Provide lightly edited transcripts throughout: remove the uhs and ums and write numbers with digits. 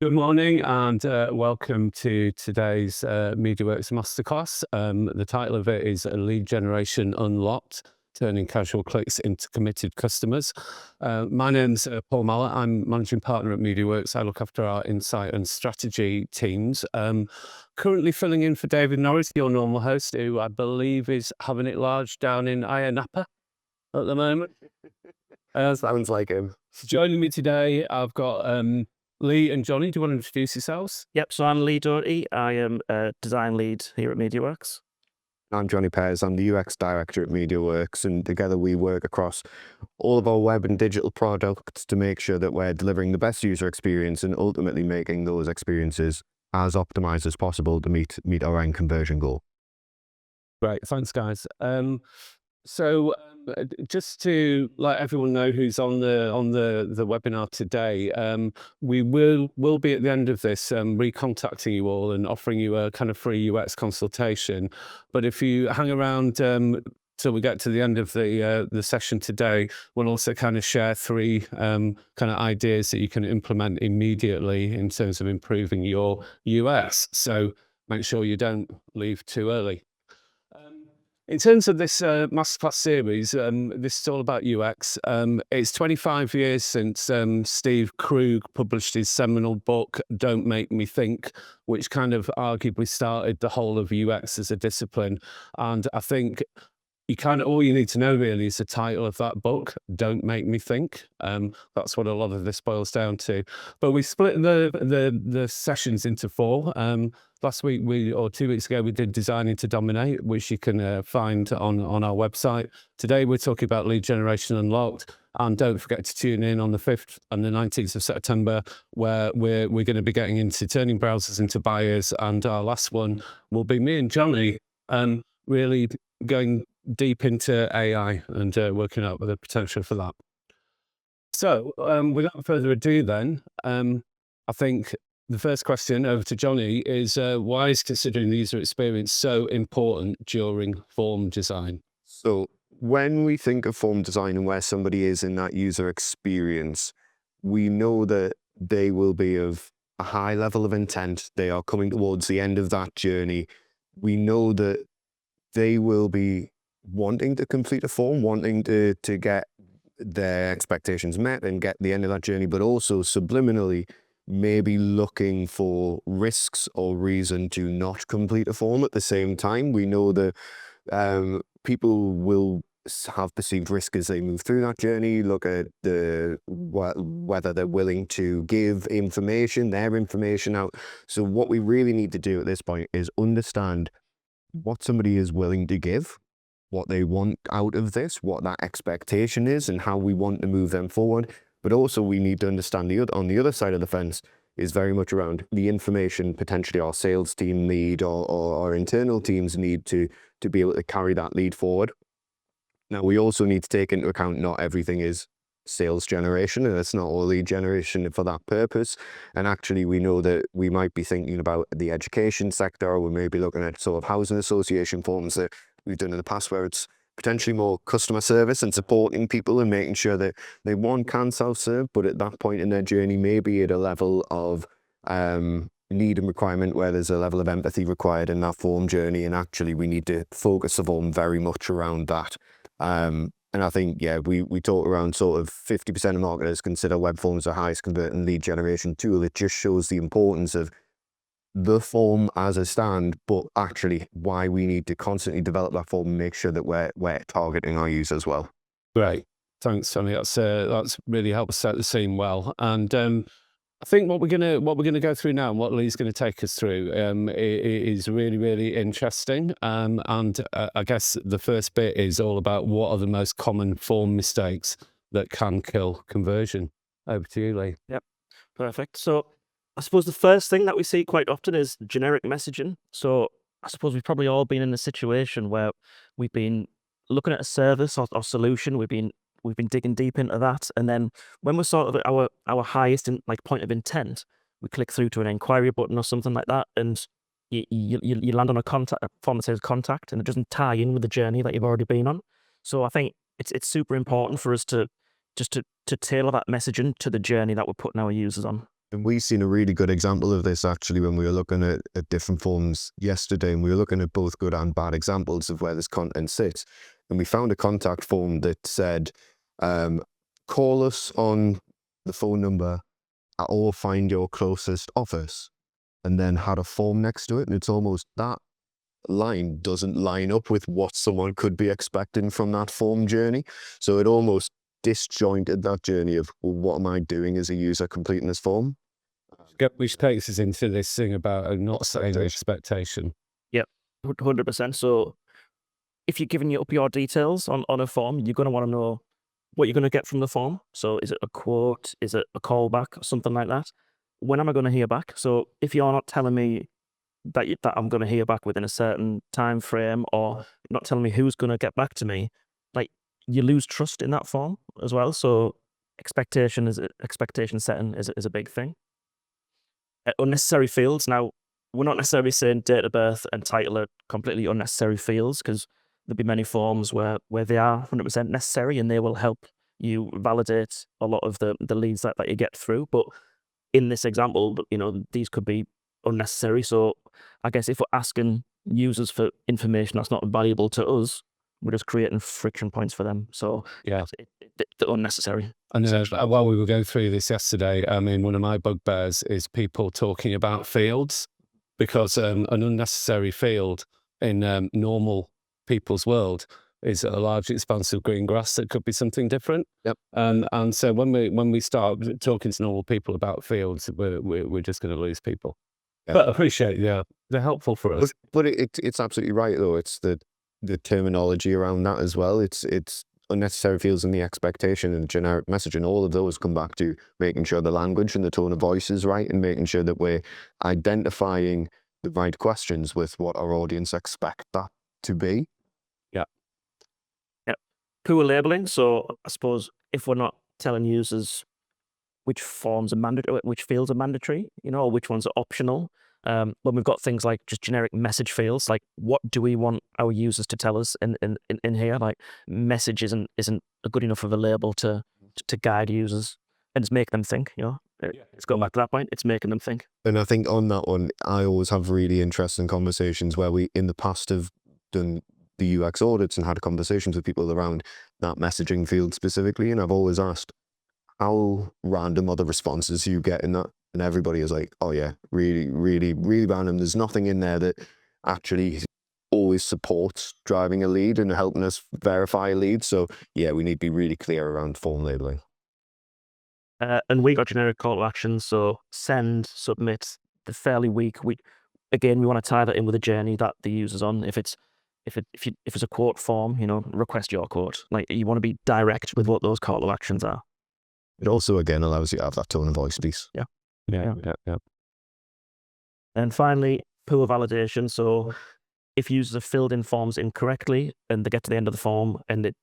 Good morning and welcome to today's Mediaworks Masterclass. The title of it is Lead Generation Unlocked, Turning Casual Clicks into Committed Customers. My name's Paul Mallet. I'm Managing Partner at Mediaworks. I look after our insight and strategy teams. Currently filling in for David Norris, your normal host, who I believe is having it large down in Ayia Napa at the moment. Sounds like him. Joining me today, I've got Lee and Johnny. Do you want to introduce yourselves? Yep, so I'm Lee Doherty. I am a design lead here at Mediaworks. I'm Johnny Pears. I'm the UX director at Mediaworks, and together we work across all of our web and digital products to make sure that we're delivering the best user experience and ultimately making those experiences as optimized as possible to meet our end conversion goal. Great, thanks, guys. Just to let everyone know who's on the webinar today, we will be at the end of this recontacting you all and offering you a kind of free UX consultation. But if you hang around till we get to the end of the session today, we'll also kind of share three kind of ideas that you can implement immediately in terms of improving your UX. So make sure you don't leave too early. In terms of this masterclass series, this is all about UX. It's 25 years since Steve Krug published his seminal book, Don't Make Me Think, which kind of arguably started the whole of UX as a discipline. And I think all you need to know really is the title of that book, Don't Make Me Think. That's what a lot of this boils down to. But we split the sessions into four. Last week, or 2 weeks ago, we did Designing to Dominate, which you can find on our website. Today, we're talking about Lead Generation Unlocked. And don't forget to tune in on the 5th and the 19th of September, where we're going to be getting into turning browsers into buyers. And our last one will be me and Johnny really going deep into AI and working out the potential for that. So without further ado then, I think the first question over to Johnny is why is considering the user experience so important during form design? So when we think of form design and where somebody is in that user experience, we know that they will be of a high level of intent. They are coming towards the end of that journey. We know that they will be wanting to complete a form, wanting to get their expectations met and get the end of that journey, but also subliminally maybe looking for risks or reason to not complete a form at the same time. We know that people will have perceived risk as they move through that journey, look at whether they're willing to give their information out. So what we really need to do at this point is understand what somebody is willing to give, what they want out of this, what that expectation is, and how we want to move them forward. But also we need to understand on the other side of the fence is very much around the information potentially our sales team need or our internal teams need to be able to carry that lead forward. Now, we also need to take into account not everything is sales generation, and it's not all lead generation for that purpose. And actually, we know that we might be thinking about the education sector, or we may be looking at sort of housing association forms that we've done in the past where it's potentially more customer service and supporting people and making sure that they can self-serve, but at that point in their journey, maybe at a level of need and requirement where there's a level of empathy required in that form journey. And actually, we need to focus the form very much around that. And I think, we talk around sort of 50% of marketers consider web forms the highest converting lead generation tool. It just shows the importance of the form as a stand, but actually why we need to constantly develop that form and make sure that we're targeting our users well. Great, thanks, Tony. That's really helped set the scene well. And I think what we're gonna go through now and what Lee's going to take us through is really, really interesting. And I guess the first bit is all about what are the most common form mistakes that can kill conversion. Over to you, Lee. Yep, perfect. So I suppose the first thing that we see quite often is generic messaging. So I suppose we've probably all been in a situation where we've been looking at a service or solution, we've been digging deep into that, and then when we're sort of at our highest point of intent, we click through to an inquiry button or something like that, and you land on a form that says contact, and it doesn't tie in with the journey that you've already been on. So I think it's super important for us to tailor that messaging to the journey that we're putting our users on. And we've seen a really good example of this actually when we were looking at different forms yesterday, and we were looking at both good and bad examples of where this content sits. And we found a contact form that said, call us on the phone number or find your closest office, and then had a form next to it. And it's almost that line doesn't line up with what someone could be expecting from that form journey. So it almost disjointed that journey of, well, what am I doing as a user completing this form? Which takes us into this thing about not setting an expectation. Yep, 100%. So if you're giving up your details on a form, you're going to want to know what you're going to get from the form. So is it a quote? Is it a callback or something like that? When am I going to hear back? So if you're not telling me that I'm going to hear back within a certain time frame, or not telling me who's going to get back to me, like, you lose trust in that form as well. So expectation setting is a big thing. Unnecessary fields. Now, we're not necessarily saying date of birth and title are completely unnecessary fields, because there'll be many forms where they are 100% necessary, and they will help you validate a lot of the leads that you get through. But in this example, these could be unnecessary. So I guess if we're asking users for information that's not valuable to us, we're just creating friction points for them. So yeah, they're unnecessary. And while we were going through this yesterday, I mean, one of my bugbears is people talking about fields, because an unnecessary field in normal people's world is a large expanse of green grass that could be something different. Yep. And so when we start talking to normal people about fields, we're just going to lose people. Yeah. But appreciate, they're helpful for us. But it's absolutely right though. It's the terminology around that as well. It's unnecessary fields and the expectation and generic messaging. All of those come back to making sure the language and the tone of voice is right, and making sure that we're identifying the right questions with what our audience expect that to be. Yeah. Yep. Poor labeling. So I suppose if we're not telling users which forms are mandatory, which fields are mandatory, or which ones are optional. When we've got things like just generic message fields, like what do we want our users to tell us in here? Like, message isn't a good enough of a label to guide users and just make them think. It's going back to that point. It's making them think. And I think on that one, I always have really interesting conversations where we in the past have done the UX audits and had conversations with people around that messaging field specifically, and I've always asked, how random are the responses you get in that? And everybody is like, oh yeah, really, really, really random. There's nothing in there that actually always supports driving a lead and helping us verify a lead. So yeah, we need to be really clear around form labeling. And we got generic call to action. So send, submit, they're fairly weak. We want to tie that in with a journey that the user's on. If it's a quote form, request your quote. Like, you want to be direct with what those call to actions are. It also, again, allows you to have that tone of voice piece. Yeah. And finally, poor validation. So if users have filled in forms incorrectly and they get to the end of the form and it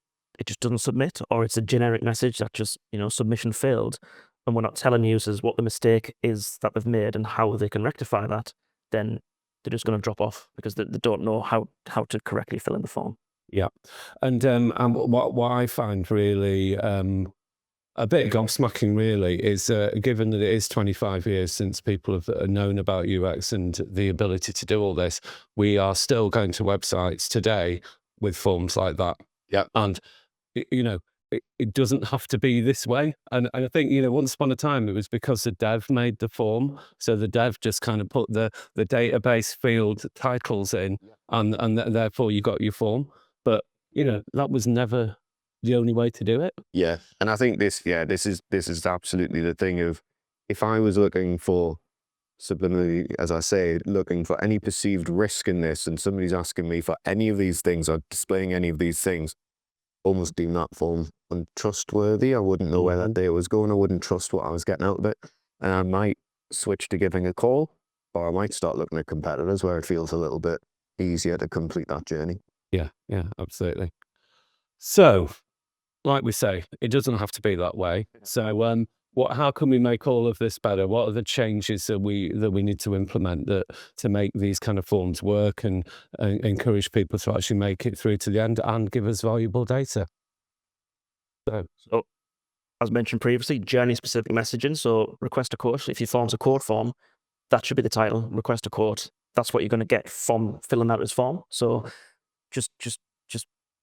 just doesn't submit, or it's a generic message that just, submission failed, and we're not telling users what the mistake is that they've made and how they can rectify that, then they're just going to drop off because they don't know how to correctly fill in the form. Yeah. And what I find really a bit gobsmacking really is, given that it is 25 years since people have known about UX and the ability to do all this, we are still going to websites today with forms like that. Yeah. And, it doesn't have to be this way. And I think, once upon a time, it was because the dev made the form. So the dev just kind of put the database field titles in, and therefore you got your form. But, that was never the only way to do it. Yeah. And I think this is absolutely the thing of, if I was looking for subliminally, as I say, looking for any perceived risk in this, and somebody's asking me for any of these things or displaying any of these things, almost deem that form untrustworthy. I wouldn't know where that data was going. I wouldn't trust what I was getting out of it. And I might switch to giving a call, or I might start looking at competitors where it feels a little bit easier to complete that journey. Yeah, absolutely. So, like we say, it doesn't have to be that way. So, how can we make all of this better? What are the changes that we need to implement to make these kind of forms work and encourage people to actually make it through to the end and give us valuable data? So as mentioned previously, journey-specific messaging. So request a quote. If your form's a quote form, that should be the title, request a quote. That's what you're going to get from filling out this form. So just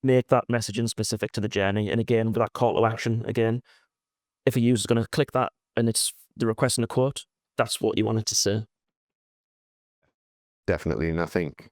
make that messaging specific to the journey. And again, with that call to action, again, if a user's going to click that and it's the requesting a quote, that's what you want it to say. Definitely. And I think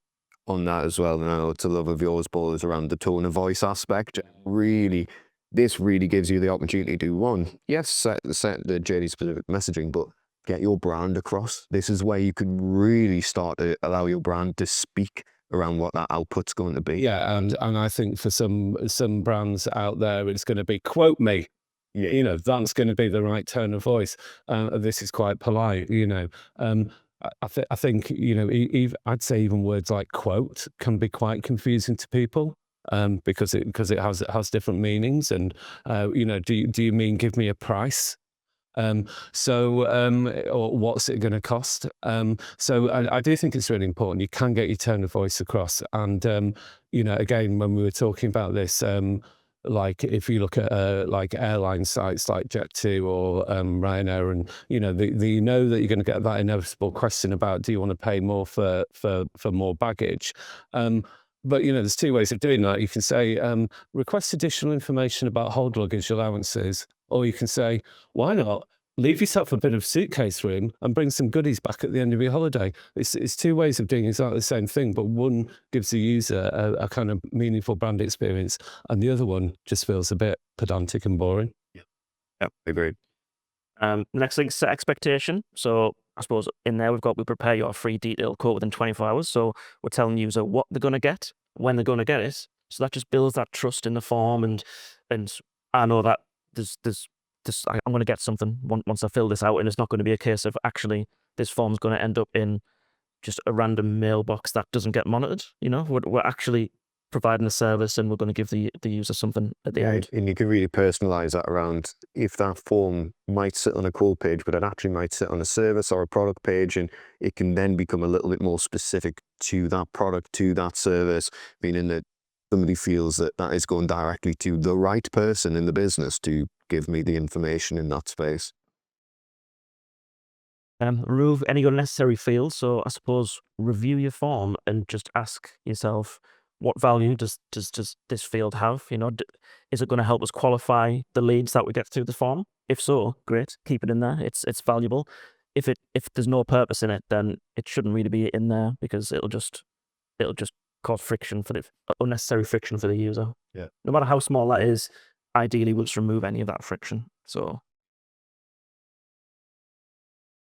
on that as well, and I know it's a love of yours, Paul, is around the tone of voice aspect. Really, this really gives you the opportunity to, one, yes, set the journey-specific messaging, but get your brand across. This is where you can really start to allow your brand to speak around what that output's going to be. Yeah, and I think for some brands out there, it's going to be quote me. Yeah. You know, that's going to be the right tone of voice. This is quite polite. You know, I think you know, I'd say even words like quote can be quite confusing to people. Because it has different meanings, and you know, do you mean give me a price? Or what's it going to cost? So I do think it's really important. You can get your tone of voice across, and you know, again, when we were talking about this, like if you look at like airline sites like Jet2 or Ryanair, and you know, you know that you're going to get that inevitable question about, do you want to pay more for more baggage? But you know, there's two ways of doing that. You can say, request additional information about hold luggage allowances, or you can say, why not leave yourself a bit of suitcase room and bring some goodies back at the end of your holiday? It's two ways of doing exactly the same thing, but one gives the user a kind of meaningful brand experience, and the other one just feels a bit pedantic and boring. Yeah, Agreed. next thing, set expectation. So I suppose in there we prepare your free detailed quote within 24 hours. So we're telling the user what they're going to get, when they're going to get it. So that just builds that trust in the form, and I know that I'm going to get something once I fill this out, and it's not going to be a case of actually this form's going to end up in just a random mailbox that doesn't get monitored. You know, we're actually providing a service, and we're going to give the user something at the end. And you can really personalize that around, if that form might sit on a quote page, but it actually might sit on a service or a product page, and it can then become a little bit more specific to that product, to that service, meaning that somebody feels that that is going directly to the right person in the business to give me the information in that space. Remove any unnecessary fields. So I suppose review your form and just ask yourself, what value does this field have? You know, is it going to help us qualify the leads that we get through the form? If so, great, keep it in there. It's valuable. If there's no purpose in it, then it shouldn't really be in there, because it'll just cause friction unnecessary friction for the user. Yeah. No matter how small that is, ideally we'll just remove any of that friction. So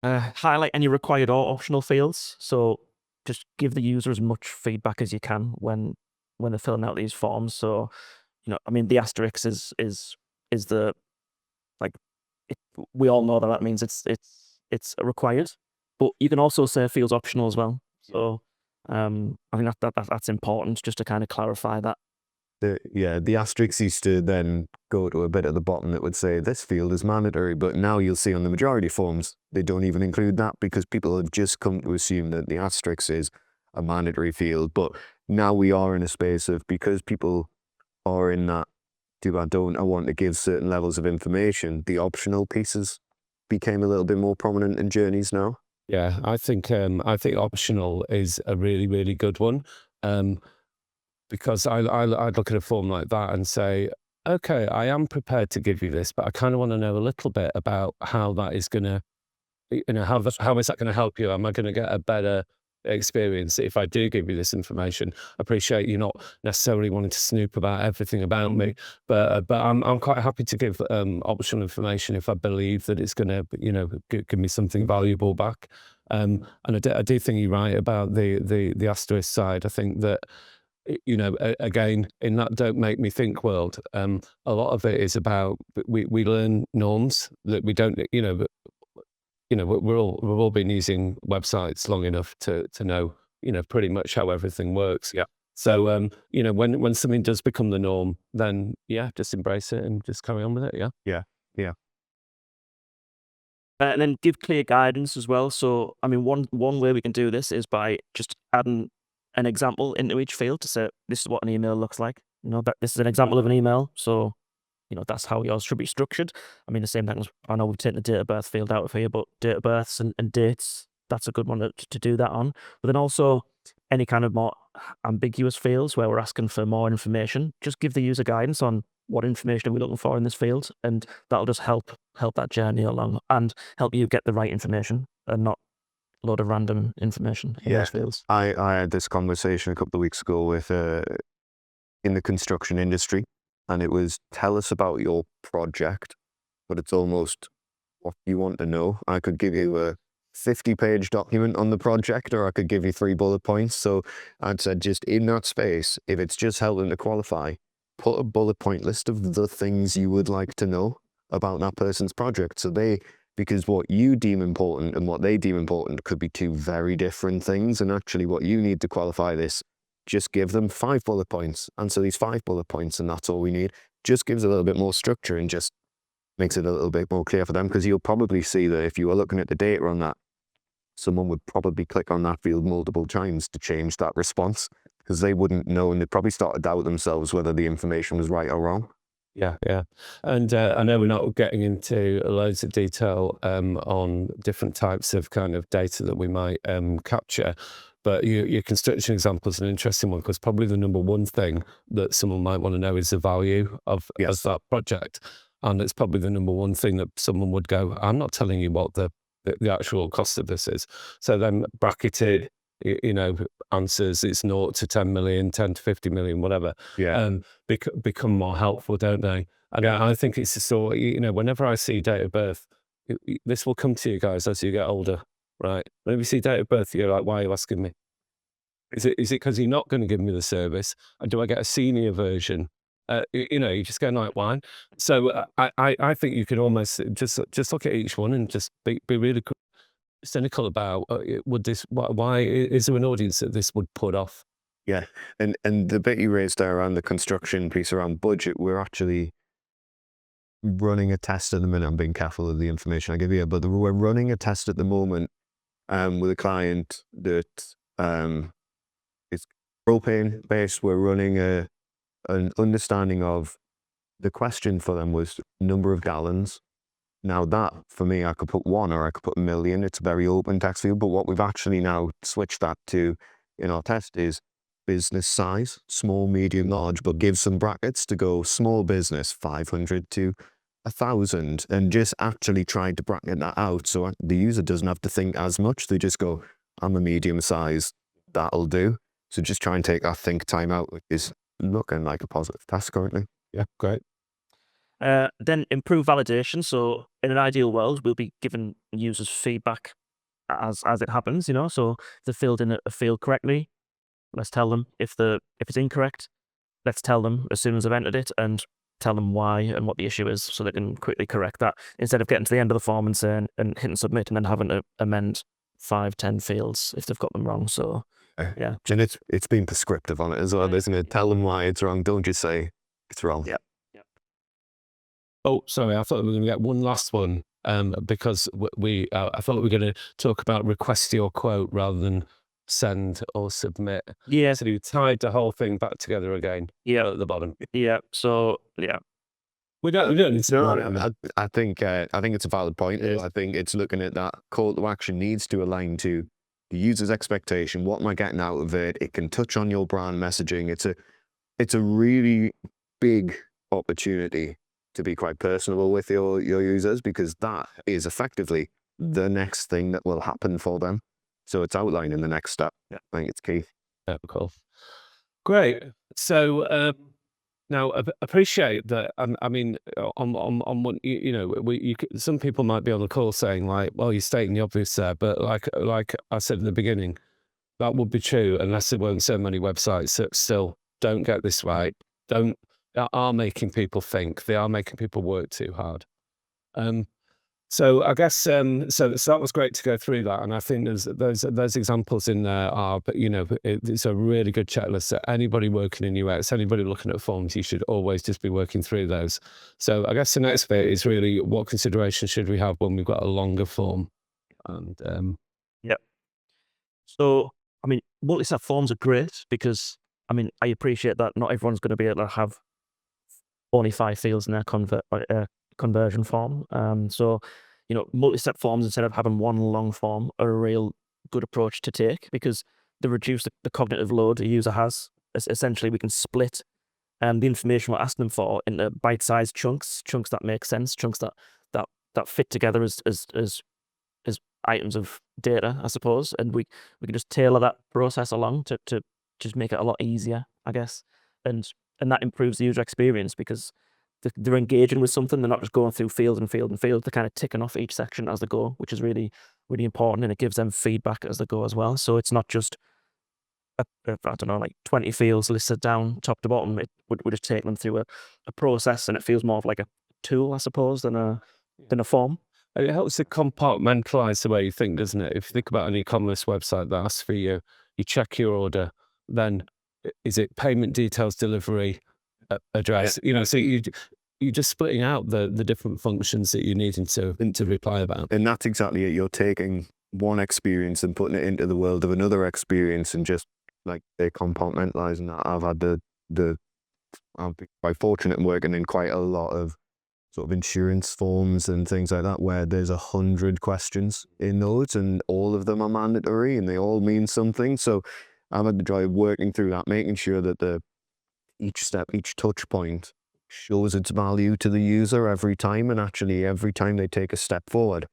highlight any required or optional fields. So just give the user as much feedback as you can when they're filling out these forms. So, you know, I mean, the asterisk is the, like, we all know that means it's required, but you can also say fields optional as well. So I think that's important, just to kind of clarify that. The asterisk used to then go to a bit at the bottom that would say this field is mandatory, but now you'll see on the majority of forms they don't even include that, because people have just come to assume that the asterisk is a mandatory field. But now we are in a space of, because people are in that I want to give certain levels of information, the optional pieces became a little bit more prominent in journeys now. Yeah, I think optional is a really, really good one. Because I'd look at a form like that and say, okay, I am prepared to give you this, but I kind of want to know a little bit about how that is going to, you know, how is that going to help you? Am I going to get a better experience if I do give you this information? I appreciate you not necessarily wanting to snoop about everything about me, but I'm quite happy to give optional information if I believe that it's going to, you know, give me something valuable back. And I do think you're right about the asterisk side. I think that, you know, again, in that don't make me think world, a lot of it is about, we learn norms that we don't, you know, but, you know, we've all been using websites long enough to know, you know, pretty much how everything works. Yeah. So, you know, when something does become the norm, then yeah, just embrace it and just carry on with it. Yeah. Yeah. And then give clear guidance as well. So, I mean, one way we can do this is by just adding an example into each field to say, this is what an email looks like. You know, that this is an example of an email. So that's how yours should be structured. I mean, the same thing. I know we've taken the date of birth field out of here, but date of births and dates, that's a good one to do that on. But then also any kind of more ambiguous fields where we're asking for more information, just give the user guidance on what information are we looking for in this field, and that'll just help that journey along and help you get the right information and not a load of random information in those fields. I had this conversation a couple of weeks ago with in the construction industry, and it was, tell us about your project, but it's almost what you want to know. I could give you a 50-page document on the project, or I could give you 3 bullet points. So I'd said, just in that space, if it's just helping to qualify, put a bullet point list of the things you would like to know about that person's project. So because what you deem important and what they deem important could be 2 very different things. And actually what you need to qualify this, just give them 5 bullet points. Answer these 5 bullet points, and that's all we need. Just gives a little bit more structure and just makes it a little bit more clear for them, because you'll probably see that if you were looking at the data on that, someone would probably click on that field multiple times to change that response, because they wouldn't know, and they'd probably start to doubt themselves whether the information was right or wrong. Yeah. And I know we're not getting into loads of detail on different types of kind of data that we might capture, but your construction example is an interesting one, because probably the number one thing that someone might want to know is the value of that project. And it's probably the number one thing that someone would go, I'm not telling you what the actual cost of this is. So then bracketed, answers, it's 0 to 10 million, 10 to 50 million, whatever, become more helpful, don't they? And I think it's just so, whenever I see date of birth, this will come to you guys as you get older, right? Whenever you see date of birth, you're like, why are you asking me? Is it because you're not going to give me the service? Or do I get a senior version? You just go like, why? So I think you could almost just look at each one and just be really cynical about why is there an audience that this would put off? Yeah, and the bit you raised there around the construction piece around budget, we're actually running a test at the minute. I'm being careful of the information I give you, but we're running a test at the moment with a client that is propane based. We're running an understanding of, the question for them was number of gallons. Now that, for me, I could put 1 or I could put 1 million. It's a very open text field, but what we've actually now switched that to in our test is business size, small, medium, large, but give some brackets to go small business, 500 to 1,000, and just actually try to bracket that out so the user doesn't have to think as much. They just go, I'm a medium size, that'll do. So just try and take that think time out, which is looking like a positive task currently. Yeah, great. Then improve validation. So in an ideal world, we'll be giving users feedback as it happens, so if they filled in a field correctly, let's tell them. If it's incorrect, let's tell them as soon as they've entered it, and tell them why and what the issue is, so they can quickly correct that, instead of getting to the end of the form and saying, and hitting submit and then having to amend 5-10 fields if they've got them wrong. So yeah, and it's been prescriptive on it as well, isn't it? Tell them why it's wrong. Don't just say it's wrong. Yeah. Oh, sorry, I thought we were going to get one last one, because I thought we were going to talk about request your quote rather than send or submit. Yeah. So you tied the whole thing back together again. Yeah. At the bottom. Yeah. So yeah. We don't need to. No, I think it's a valid point. I think it's looking at that call to action needs to align to the user's expectation. What am I getting out of it? It can touch on your brand messaging. It's a really big opportunity to be quite personable with your users, because that is effectively the next thing that will happen for them. So it's outlining the next step. Yeah. I think it's key. Yeah, cool. Great. So now appreciate that. I mean, on what some people might be on the call saying like, well, you're stating the obvious there, but like I said in the beginning, that would be true unless there weren't so many websites that still don't get this right. That are making people think. They are making people work too hard. So I guess so that was great to go through that, and I think those examples in there are, but it's a really good checklist that anybody working in UX, anybody looking at forms, you should always just be working through those. So I guess the next bit is really what considerations should we have when we've got a longer form, and yeah. So I mean, multi-step forms are great because I appreciate that not everyone's going to be able to have only 5 fields in their conversion form. So, multi-step forms instead of having one long form are a real good approach to take, because they reduce the cognitive load a user has. Essentially, we can split the information we're asking them for into bite-sized chunks that make sense, chunks that fit together as items of data, I suppose, and we can just tailor that process along to just make it a lot easier, I guess, and that improves the user experience, because they're engaging with something. They're not just going through field and field and field. They're kind of ticking off each section as they go, which is really, really important, and it gives them feedback as they go as well. So it's not just I don't know, like 20 fields listed down top to bottom. It would just take them through a process, and it feels more of like a tool, I suppose, than a form. And it helps to compartmentalize the way you think, doesn't it? If you think about an e-commerce website that asks for you check your order, then is it payment details, delivery, address? So you're just splitting out the different functions that you're needing to reply about. And that's exactly it. You're taking one experience and putting it into the world of another experience, and just like they're compartmentalizing that. I've had I've been quite fortunate in working in quite a lot of sort of insurance forms and things like that, where there's 100 questions in those, and all of them are mandatory and they all mean something. So I've had the joy of working through that, making sure that each step, each touch point shows its value to the user every time, and actually every time they take a step forward,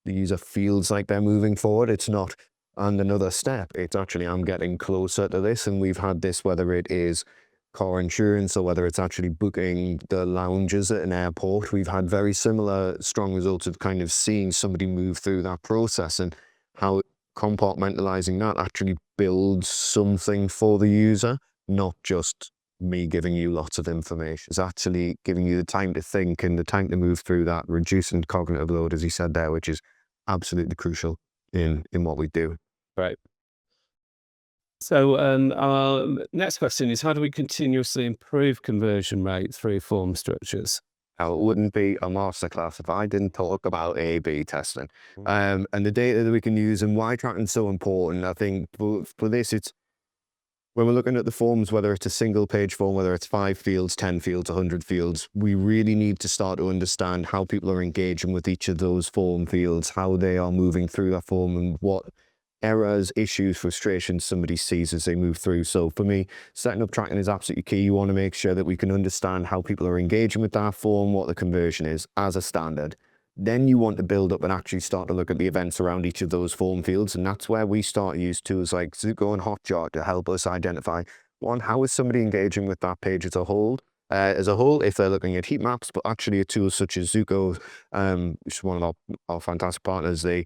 the user feels like they're moving forward. It's not, and another step, it's actually, I'm getting closer to this. And we've had this, whether it is car insurance or whether it's actually booking the lounges at an airport, we've had very similar strong results of kind of seeing somebody move through that process, and how compartmentalizing that actually builds something for the user, not just me giving you lots of information. It's actually giving you the time to think and the time to move through that, reducing cognitive load, as he said there, which is absolutely crucial in what we do. Right. So our next question is, how do we continuously improve conversion rate through form structures? Now, it wouldn't be a masterclass if I didn't talk about A/B testing, and the data that we can use, and why tracking is so important. I think for this, it's when we're looking at the forms, whether it's a single page form, whether it's 5 fields, 10 fields, 100 fields, we really need to start to understand how people are engaging with each of those form fields, how they are moving through that form, and what errors, issues, frustrations somebody sees as they move through. So for me, setting up tracking is absolutely key. You want to make sure that we can understand how people are engaging with that form, what the conversion is as a standard. Then you want to build up and actually start to look at the events around each of those form fields. And that's where we start to use tools like Zuko and Hotjar to help us identify, one, how is somebody engaging with that page as a whole, if they're looking at heat maps, but actually a tool such as Zuko, which is one of our fantastic partners, they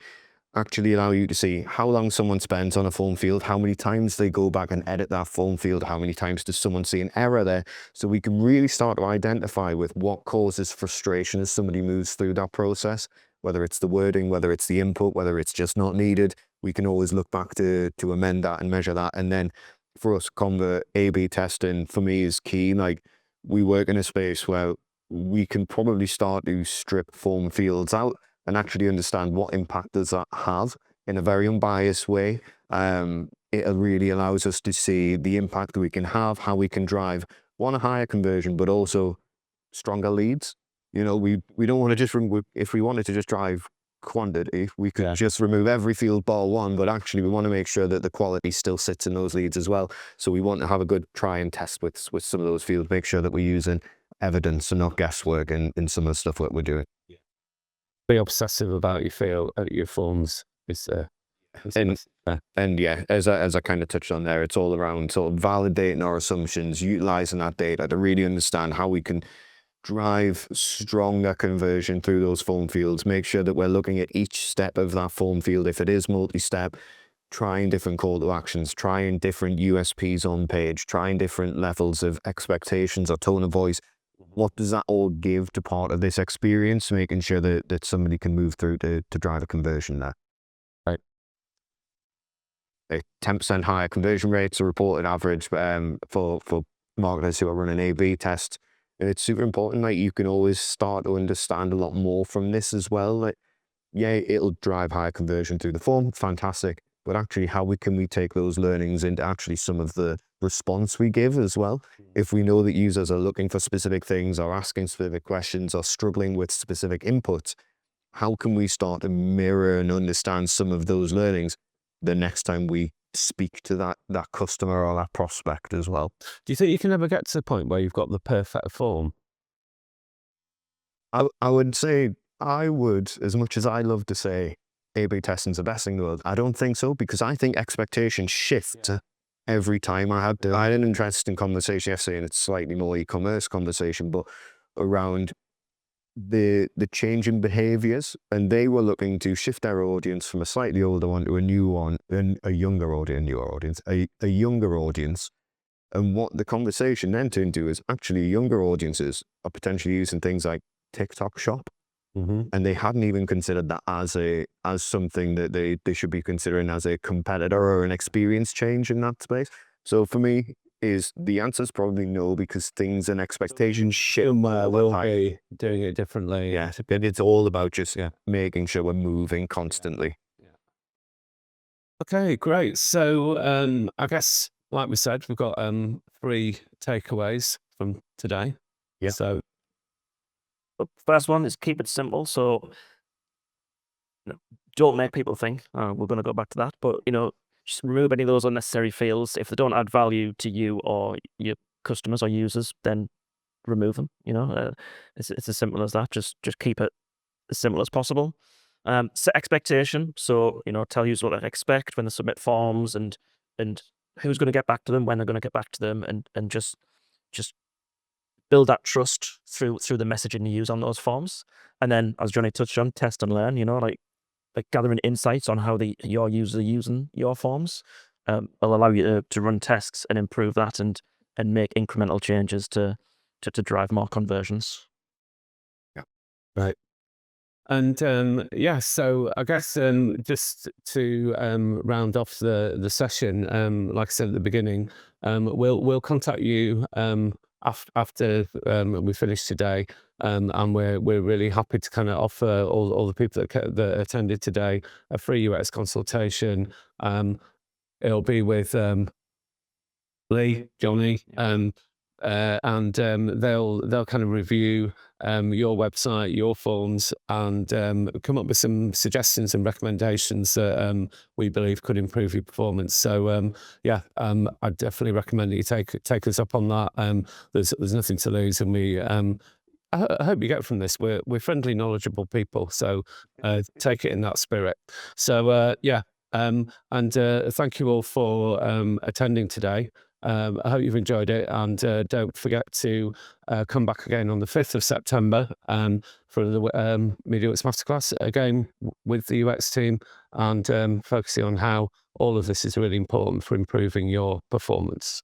actually allow you to see how long someone spends on a form field, how many times they go back and edit that form field, how many times does someone see an error there. So we can really start to identify with what causes frustration as somebody moves through that process, whether it's the wording, whether it's the input, whether it's just not needed. We can always look back to amend that and measure that. And then for us, A/B testing for me is key. Like, we work in a space where we can probably start to strip form fields out and actually understand what impact does that have in a very unbiased way. It really allows us to see the impact that we can have, how we can drive, one, a higher conversion, but also stronger leads. We don't want to just if we wanted to just drive quantity, we could just remove every field bar one, but actually we want to make sure that the quality still sits in those leads as well. So we want to have a good try and test with some of those fields, make sure that we're using evidence and not guesswork in some of the stuff that we're doing. Be obsessive about your forms. And yeah, as I kind of touched on there, it's all around sort of validating our assumptions, utilizing that data to really understand how we can drive stronger conversion through those form fields, make sure that we're looking at each step of that form field. If it is multi-step, trying different call to actions, trying different USPs on page, trying different levels of expectations or tone of voice. What does that all give to part of this experience, making sure that somebody can move through to drive a conversion there. Right. A 10% higher conversion rates are reported average for marketers who are running A/B tests. And it's super important. Like, you can always start to understand a lot more from this as well. Like, yeah, it'll drive higher conversion through the form, fantastic. But actually, how can we take those learnings into actually some of the response we give as well. If we know that users are looking for specific things or asking specific questions or struggling with specific inputs, how can we start to mirror and understand some of those learnings the next time we speak to that customer or that prospect as well? Do you think you can ever get to the point where you've got the perfect form? I would say, as much as I love to say A/B testing's the best thing in the world, I don't think so, because I think expectations shift every time. I had an interesting conversation yesterday, and it's slightly more e-commerce conversation, but around the change in behaviors, and they were looking to shift their audience from a slightly older one to a new one, and a younger audience. And what the conversation then turned to is actually younger audiences are potentially using things like TikTok Shop, and they hadn't even considered that as something that they should be considering as a competitor or an experience change in that space. So for me, the answer is probably no, because things and expectations shift. We'll be doing it differently. Yeah, and it's all about just making sure we're moving constantly. Okay, great. So I guess, like we said, we've got 3 takeaways from today. Yeah. So The first one is keep it simple. So don't make people think. We're going to go back to that, but just remove any of those unnecessary fields. If they don't add value to you or your customers or users, then remove them. It's as simple as that. Just keep it as simple as possible. Set expectation. So tell users what they expect when they submit forms, and who's going to get back to them, when they're going to get back to them, and just build that trust through the messaging you use on those forms. And then, as Johnny touched on, test and learn. Like gathering insights on how your users are using your forms will allow you to run tests and improve that, and make incremental changes to drive more conversions. Yeah. Right. And so I guess just to round off the session, like I said at the beginning, we'll contact you after we finish today, and we're really happy to kind of offer all the people that attended today a free UX consultation. It'll be with Lee, Johnny, and they'll kind of review your website, your forms, and come up with some suggestions and recommendations that we believe could improve your performance. So I'd definitely recommend that you take us up on that. There's nothing to lose, and we I hope you get from this. We're friendly, knowledgeable people, so take it in that spirit. So and thank you all for attending today. I hope you've enjoyed it, and don't forget to come back again on the 5th of September for the Mediaworks Masterclass, again with the UX team, and focusing on how all of this is really important for improving your performance.